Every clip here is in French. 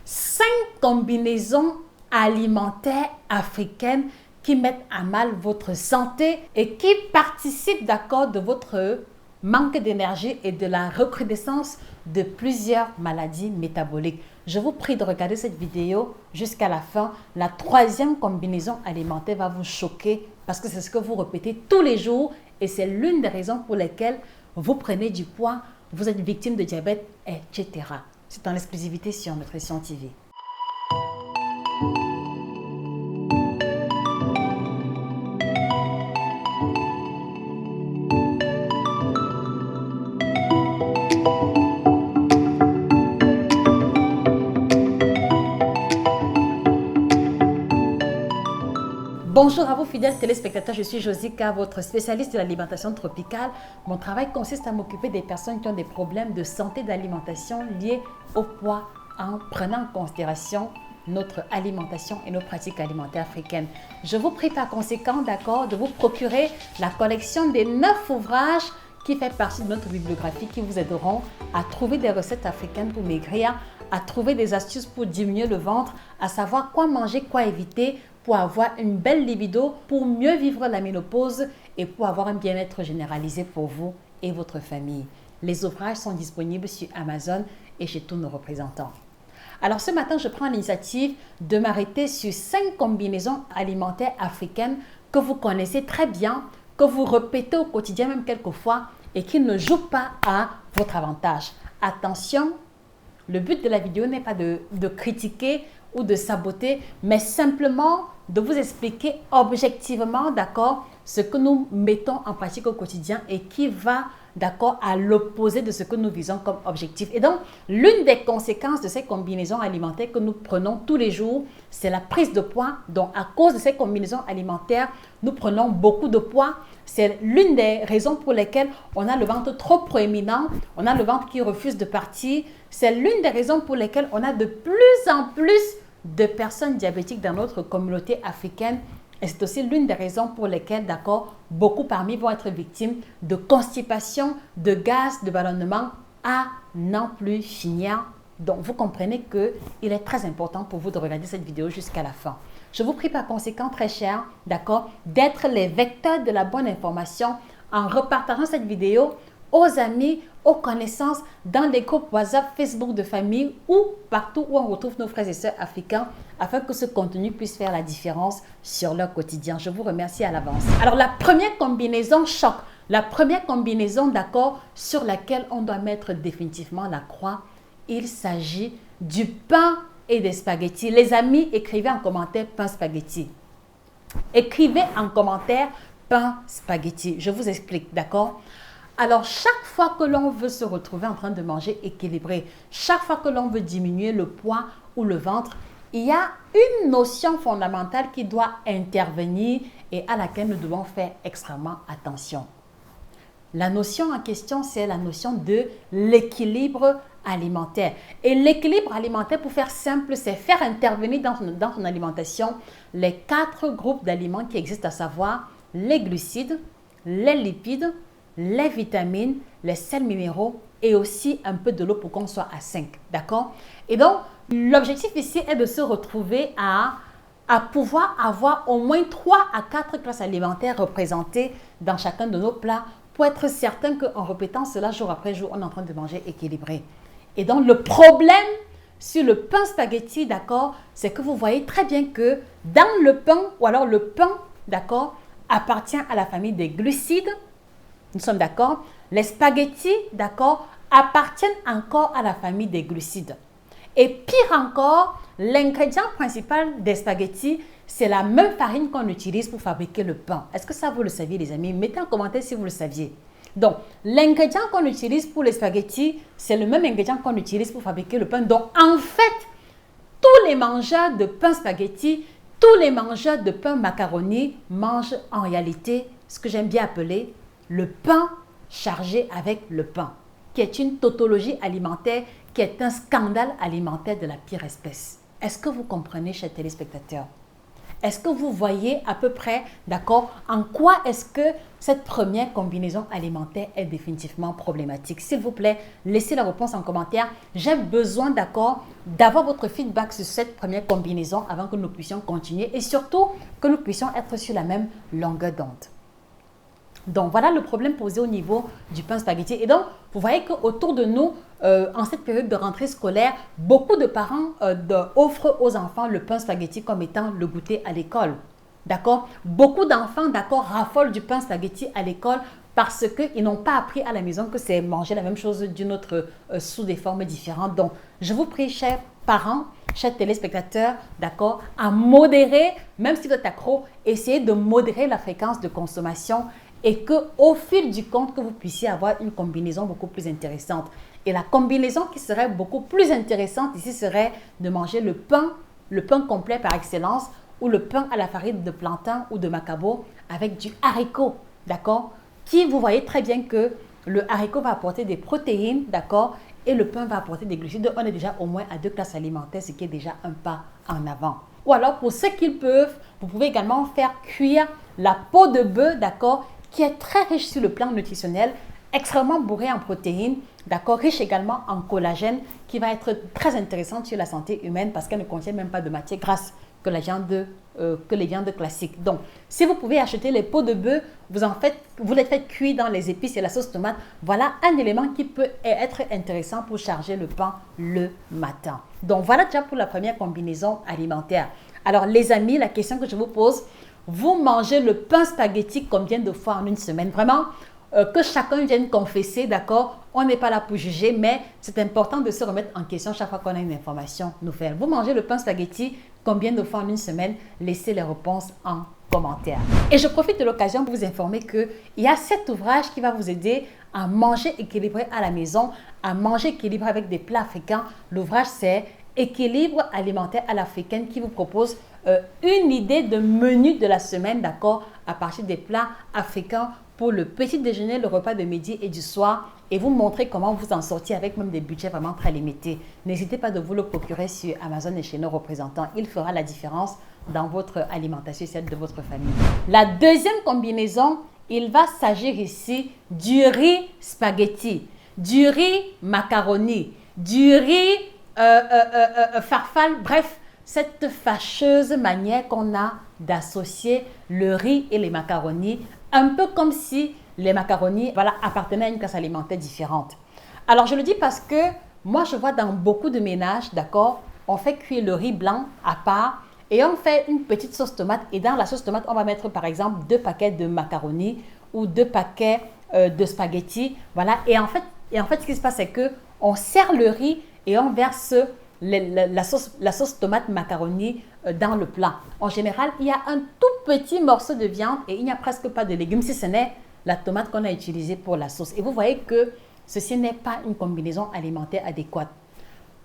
5 combinaisons alimentaires africaines qui mettent à mal votre santé et qui participent de votre manque d'énergie et de la recrudescence de plusieurs maladies métaboliques. Je vous prie de regarder cette vidéo jusqu'à la fin. La 3e combinaison alimentaire va vous choquer parce que c'est ce que vous répétez tous les jours et c'est l'une des raisons pour lesquelles vous prenez du poids, vous êtes victime de diabète, etc. C'est en exclusivité sur Nutrition TV. Bonjour à vous fidèles téléspectateurs, je suis Josica, votre spécialiste de l'alimentation tropicale. Mon travail consiste à m'occuper des personnes qui ont des problèmes de santé d'alimentation liés au poids en prenant en considération notre alimentation et nos pratiques alimentaires africaines. Je vous prie par conséquent de vous procurer la collection des 9 ouvrages qui fait partie de notre bibliographie qui vous aideront à trouver des recettes africaines pour maigrir, à trouver des astuces pour diminuer le ventre, à savoir quoi manger, quoi éviter, pour avoir une belle libido, pour mieux vivre la ménopause et pour avoir un bien-être généralisé pour vous et votre famille. Les ouvrages sont disponibles sur Amazon et chez tous nos représentants. Alors ce matin, je prends l'initiative de m'arrêter sur 5 combinaisons alimentaires africaines que vous connaissez très bien, que vous répétez au quotidien même quelquefois et qui ne jouent pas à votre avantage. Attention, le but de la vidéo n'est pas de critiquer ou de saboter, mais simplement de vous expliquer objectivement, ce que nous mettons en pratique au quotidien et qui va, à l'opposé de ce que nous visons comme objectif. Et donc, l'une des conséquences de ces combinaisons alimentaires que nous prenons tous les jours, c'est la prise de poids. Donc, à cause de ces combinaisons alimentaires, nous prenons beaucoup de poids. C'est l'une des raisons pour lesquelles on a le ventre trop proéminent, on a le ventre qui refuse de partir. C'est l'une des raisons pour lesquelles on a de plus en plus de personnes diabétiques dans notre communauté africaine. Et c'est aussi l'une des raisons pour lesquelles, beaucoup parmi vont être victimes de constipation, de gaz, de ballonnement à n'en plus finir. Donc, vous comprenez qu'il est très important pour vous de regarder cette vidéo jusqu'à la fin. Je vous prie par conséquent, très cher, d'être les vecteurs de la bonne information en repartageant cette vidéo aux amis, aux connaissances, dans les groupes WhatsApp, Facebook de famille ou partout où on retrouve nos frères et sœurs africains afin que ce contenu puisse faire la différence sur leur quotidien. Je vous remercie à l'avance. Alors, la première combinaison choc, la première combinaison sur laquelle on doit mettre définitivement la croix, il s'agit du pain et des spaghettis. Les amis, écrivez en commentaire pain spaghetti. Écrivez en commentaire pain spaghetti. Je vous explique, Alors, chaque fois que l'on veut se retrouver en train de manger équilibré, chaque fois que l'on veut diminuer le poids ou le ventre, il y a une notion fondamentale qui doit intervenir et à laquelle nous devons faire extrêmement attention. La notion en question, c'est la notion de l'équilibre alimentaire. Et l'équilibre alimentaire, pour faire simple, c'est faire intervenir dans ton alimentation les 4 groupes d'aliments qui existent, à savoir les glucides, les lipides, les vitamines, les sels minéraux et aussi un peu de l'eau pour qu'on soit à 5. Et donc, l'objectif ici est de se retrouver à pouvoir avoir au moins 3 à 4 classes alimentaires représentées dans chacun de nos plats pour être certain qu'en répétant cela jour après jour, on est en train de manger équilibré. Et donc, le problème sur le pain spaghetti, c'est que vous voyez très bien que dans le pain, ou alors le pain, appartient à la famille des glucides. Nous sommes d'accord? Les spaghettis, appartiennent encore à la famille des glucides. Et pire encore, l'ingrédient principal des spaghettis, c'est la même farine qu'on utilise pour fabriquer le pain. Est-ce que ça, vous le saviez, les amis? Mettez en commentaire si vous le saviez. Donc, l'ingrédient qu'on utilise pour les spaghettis, c'est le même ingrédient qu'on utilise pour fabriquer le pain. Donc, en fait, tous les mangeurs de pain spaghetti, tous les mangeurs de pain macaroni mangent en réalité ce que j'aime bien appeler le pain chargé avec le pain, qui est une tautologie alimentaire, qui est un scandale alimentaire de la pire espèce. Est-ce que vous comprenez, chers téléspectateurs? Est-ce que vous voyez à peu près, d'accord, en quoi est-ce que cette première combinaison alimentaire est définitivement problématique? S'il vous plaît, laissez la réponse en commentaire. J'ai besoin, d'accord, d'avoir votre feedback sur cette première combinaison avant que nous puissions continuer et surtout que nous puissions être sur la même longueur d'onde. Donc, voilà le problème posé au niveau du pain spaghetti. Et donc, vous voyez qu'autour de nous, en cette période de rentrée scolaire, beaucoup de parents offrent aux enfants le pain spaghetti comme étant le goûter à l'école. D'accord? Beaucoup d'enfants, d'accord, raffolent du pain spaghetti à l'école parce qu'ils n'ont pas appris à la maison que c'est manger la même chose d'une autre sous des formes différentes. Donc, je vous prie, chers parents, chers téléspectateurs, d'accord, à modérer, même si vous êtes accro, essayez de modérer la fréquence de consommation et qu'au fil du compte, que vous puissiez avoir une combinaison beaucoup plus intéressante. Et la combinaison qui serait beaucoup plus intéressante ici serait de manger le pain complet par excellence, ou le pain à la farine de plantain ou de macabo avec du haricot, d'accord? Qui, vous voyez très bien que le haricot va apporter des protéines, d'accord? Et le pain va apporter des glucides. On est déjà au moins à 2 classes alimentaires, ce qui est déjà un pas en avant. Ou alors, pour ceux qui le peuvent, vous pouvez également faire cuire la peau de bœuf, d'accord? Qui est très riche sur le plan nutritionnel, extrêmement bourré en protéines, d'accord, riche également en collagène, qui va être très intéressante sur la santé humaine parce qu'elle ne contient même pas de matière grasse que les viandes classiques. Donc, si vous pouvez acheter les peaux de bœuf, vous les faites cuire dans les épices et la sauce tomate. Voilà un élément qui peut être intéressant pour charger le pain le matin. Donc, voilà déjà pour la première combinaison alimentaire. Alors, les amis, la question que je vous pose, vous mangez le pain spaghetti combien de fois en une semaine? Vraiment, que chacun vienne confesser, d'accord? On n'est pas là pour juger, mais c'est important de se remettre en question chaque fois qu'on a une information nouvelle. Vous mangez le pain spaghetti combien de fois en une semaine? Laissez les réponses en commentaire. Et je profite de l'occasion pour vous informer qu'il y a cet ouvrage qui va vous aider à manger équilibré à la maison, à manger équilibré avec des plats africains. L'ouvrage, c'est Équilibre alimentaire à l'africaine, qui vous propose une idée de menu de la semaine, d'accord, à partir des plats africains pour le petit déjeuner, le repas de midi et du soir, et vous montrer comment vous en sortir avec même des budgets vraiment très limités. N'hésitez pas de vous le procurer sur Amazon et chez nos représentants. Il fera la différence dans votre alimentation et celle de votre famille. La deuxième combinaison, il va s'agir ici du riz spaghetti, du riz macaroni, du riz farfalle, bref, cette fâcheuse manière qu'on a d'associer le riz et les macaronis, un peu comme si les macaronis, voilà, appartenaient à une classe alimentaire différente. Alors, je le dis parce que moi, je vois dans beaucoup de ménages, d'accord, on fait cuire le riz blanc à part et on fait une petite sauce tomate. Et dans la sauce tomate, on va mettre par exemple 2 paquets de macaronis ou 2 paquets de spaghettis. Voilà. Et en fait, ce qui se passe, c'est qu'on sert le riz et on verse la sauce tomate macaroni dans le plat. En général, il y a un tout petit morceau de viande et il n'y a presque pas de légumes, si ce n'est la tomate qu'on a utilisée pour la sauce. Et vous voyez que ceci n'est pas une combinaison alimentaire adéquate.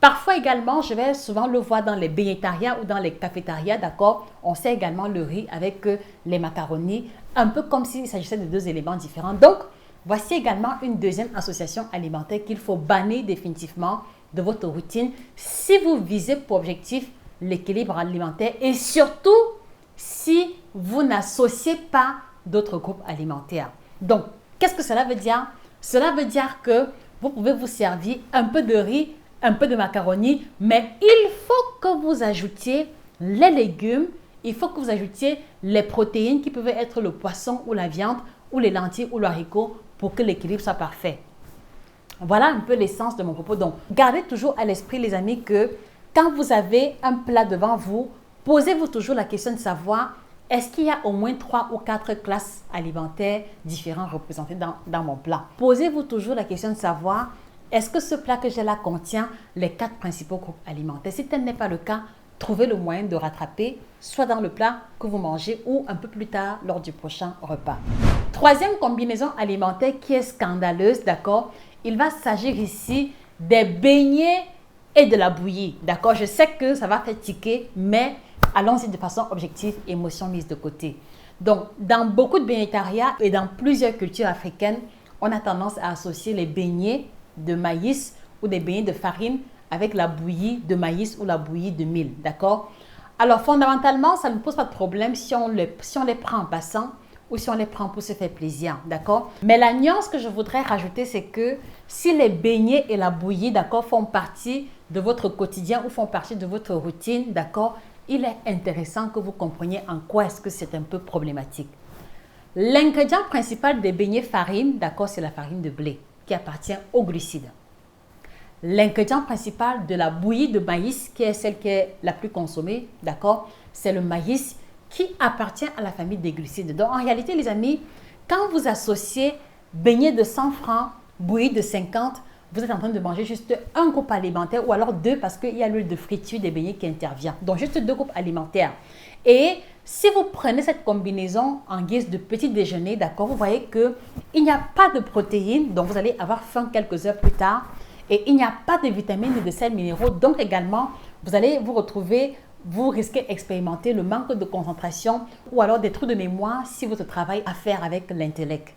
Parfois également, je vais souvent le voir dans les bénétariats ou dans les cafétérias, d'accord? On sert également le riz avec les macaronis, un peu comme s'il s'agissait de 2 éléments différents. Donc, voici également une deuxième association alimentaire qu'il faut bannir définitivement de votre routine si vous visez pour objectif l'équilibre alimentaire et surtout si vous n'associez pas d'autres groupes alimentaires. Donc, qu'est-ce que cela veut dire? Cela veut dire que vous pouvez vous servir un peu de riz, un peu de macaroni, mais il faut que vous ajoutiez les légumes, il faut que vous ajoutiez les protéines qui peuvent être le poisson ou la viande ou les lentilles ou le haricot pour que l'équilibre soit parfait. Voilà un peu l'essence de mon propos. Donc, gardez toujours à l'esprit, les amis, que quand vous avez un plat devant vous, posez-vous toujours la question de savoir est-ce qu'il y a au moins 3 ou 4 classes alimentaires différentes représentées dans mon plat. Posez-vous toujours la question de savoir est-ce que ce plat que j'ai là contient les 4 principaux groupes alimentaires. Si tel n'est pas le cas, trouvez le moyen de rattraper, soit dans le plat que vous mangez ou un peu plus tard lors du prochain repas. Troisième combinaison alimentaire qui est scandaleuse, d'accord? Il va s'agir ici des beignets et de la bouillie, d'accord? Je sais que ça va faire tiquer, mais allons-y de façon objective, émotion mise de côté. Donc, dans beaucoup de bénétariats et dans plusieurs cultures africaines, on a tendance à associer les beignets de maïs ou des beignets de farine avec la bouillie de maïs ou la bouillie de mil, d'accord? Alors, fondamentalement, ça ne pose pas de problème si on les prend en passant ou si on les prend pour se faire plaisir, d'accord? Mais la nuance que je voudrais rajouter, c'est que si les beignets et la bouillie, d'accord, font partie de votre quotidien ou font partie de votre routine, d'accord, il est intéressant que vous compreniez en quoi est-ce que c'est un peu problématique. L'ingrédient principal des beignets farine, d'accord, c'est la farine de blé qui appartient aux glucides. L'ingrédient principal de la bouillie de maïs, qui est celle qui est la plus consommée, d'accord, c'est le maïs qui appartient à la famille des glucides. Donc, en réalité, les amis, quand vous associez beignet de 100 francs, bouillie de 50, vous êtes en train de manger juste un groupe alimentaire ou alors deux parce qu'il y a l'huile de friture des beignets qui intervient. Donc, juste deux groupes alimentaires. Et si vous prenez cette combinaison en guise de petit déjeuner, d'accord, vous voyez qu'il n'y a pas de protéines, donc vous allez avoir faim quelques heures plus tard. Et il n'y a pas de vitamines ni de sels minéraux. Donc également, vous allez vous retrouver, vous risquez d'expérimenter le manque de concentration ou alors des trous de mémoire si votre travail a à faire avec l'intellect.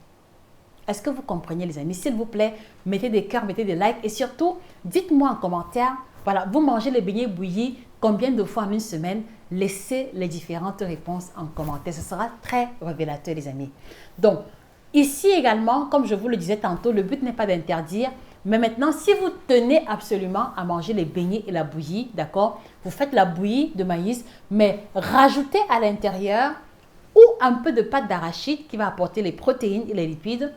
Est-ce que vous comprenez les amis? S'il vous plaît, mettez des cœurs, mettez des likes et surtout, dites-moi en commentaire, voilà, vous mangez les beignets bouillis combien de fois en une semaine? Laissez les différentes réponses en commentaire. Ce sera très révélateur les amis. Donc, ici également, comme je vous le disais tantôt, le but n'est pas d'interdire. Mais maintenant, si vous tenez absolument à manger les beignets et la bouillie, d'accord, vous faites la bouillie de maïs, mais rajoutez à l'intérieur ou un peu de pâte d'arachide qui va apporter les protéines et les lipides,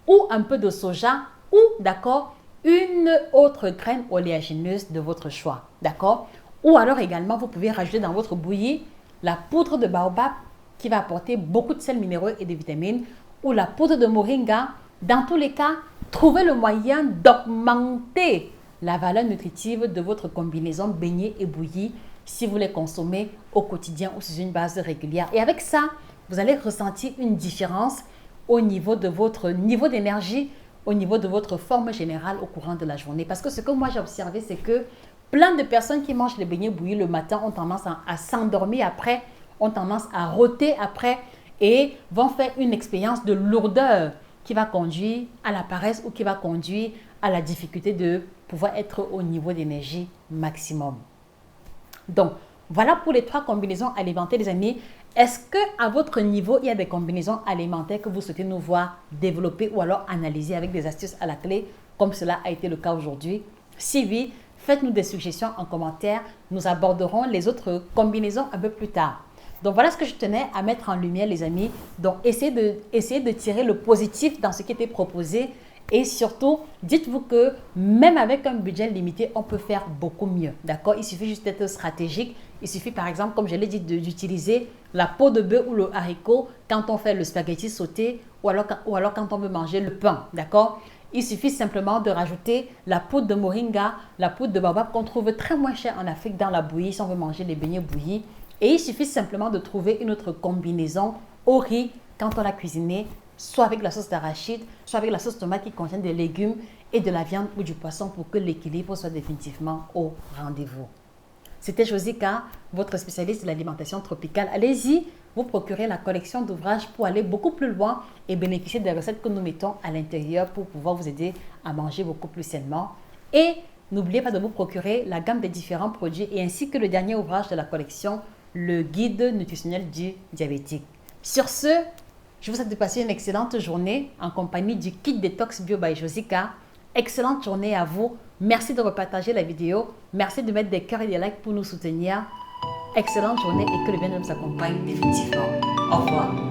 ou un peu de soja, ou, d'accord, une autre graine oléagineuse de votre choix, d'accord. Ou alors également, vous pouvez rajouter dans votre bouillie la poudre de baobab qui va apporter beaucoup de sels minéraux et de vitamines, ou la poudre de moringa. Dans tous les cas, trouvez le moyen d'augmenter la valeur nutritive de votre combinaison beignet et bouillie si vous les consommez au quotidien ou sur une base régulière. Et avec ça, vous allez ressentir une différence au niveau de votre niveau d'énergie, au niveau de votre forme générale au courant de la journée. Parce que ce que moi j'ai observé, c'est que plein de personnes qui mangent les beignets bouillis le matin ont tendance à s'endormir après, ont tendance à rôter après et vont faire une expérience de lourdeur qui va conduire à la paresse ou qui va conduire à la difficulté de pouvoir être au niveau d'énergie maximum. Donc, voilà pour les 3 combinaisons alimentaires, les amis. Est-ce qu'à votre niveau, il y a des combinaisons alimentaires que vous souhaitez nous voir développer ou alors analyser avec des astuces à la clé, comme cela a été le cas aujourd'hui? Si oui, faites-nous des suggestions en commentaire. Nous aborderons les autres combinaisons un peu plus tard. Donc, voilà ce que je tenais à mettre en lumière, les amis. Donc, essayez de tirer le positif dans ce qui était proposé. Et surtout, dites-vous que même avec un budget limité, on peut faire beaucoup mieux. D'accord? Il suffit juste d'être stratégique. Il suffit, par exemple, comme je l'ai dit, d'utiliser la peau de bœuf ou le haricot quand on fait le spaghetti sauté ou alors quand on veut manger le pain. D'accord? Il suffit simplement de rajouter la poudre de moringa, la poudre de baobab qu'on trouve très moins cher en Afrique dans la bouillie si on veut manger les beignets bouillis. Et il suffit simplement de trouver une autre combinaison au riz quand on l'a cuisiné, soit avec la sauce d'arachide, soit avec la sauce tomate qui contient des légumes et de la viande ou du poisson pour que l'équilibre soit définitivement au rendez-vous. C'était Josika, votre spécialiste de l'alimentation tropicale. Allez-y, vous procurez la collection d'ouvrages pour aller beaucoup plus loin et bénéficier des recettes que nous mettons à l'intérieur pour pouvoir vous aider à manger beaucoup plus sainement. Et n'oubliez pas de vous procurer la gamme des différents produits et ainsi que le dernier ouvrage de la collection, le guide nutritionnel du diabétique. Sur ce, je vous souhaite de passer une excellente journée en compagnie du kit détox bio by Josika. Excellente journée à vous. Merci de repartager la vidéo. Merci de mettre des cœurs et des likes pour nous soutenir. Excellente journée et que le bien-être nous accompagne définitivement. Au revoir.